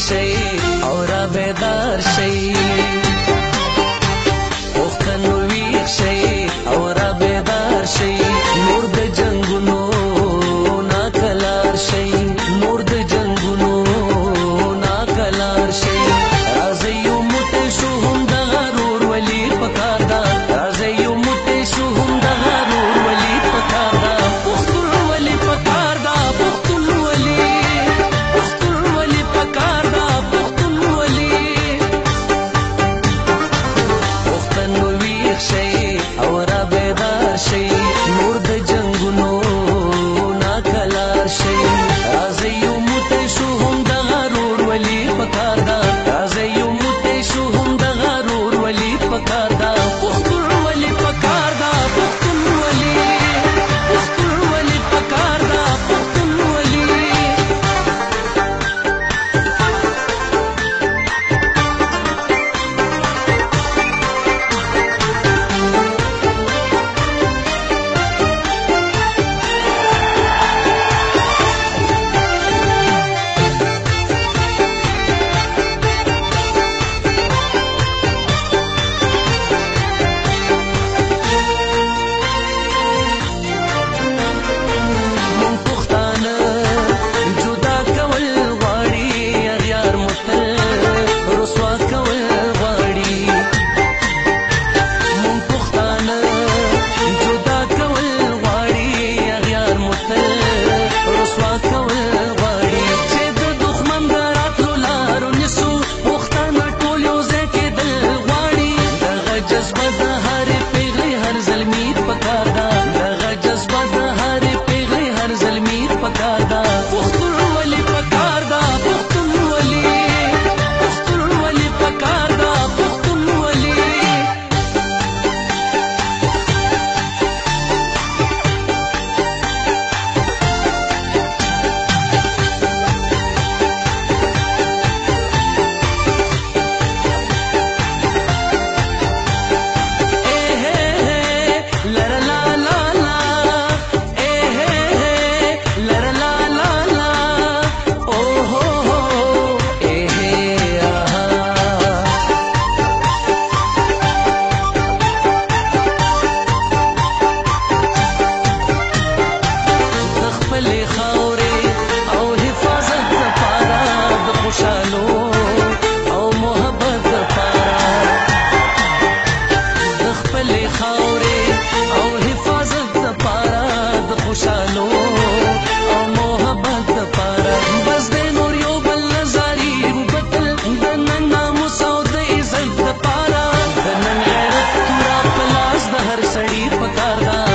شي او را بیدار شي پښتنو ویښ شي او را بیدار شي نور د جنگونو ناکلار شي نور د جنگونو ناکلار شي راځي یو موټی شو هم د غرور ولی پکار دا راځي یو موټی شو هم د غرور ولی پکار دا پښتون ولی پکار دا پښتون ولی پکار دا پښتون ولی پښتنو ویښ شي او را بیدار شي نور د جنگونو ناکلار شي راځي یو موټی شو هم د غرور ولی پکار دا راځي یو موټی شو هم د غرور ولی پکار دا پښتون ولی پکار دا پښتون ولی پکار دا پښتون ولی پکار دا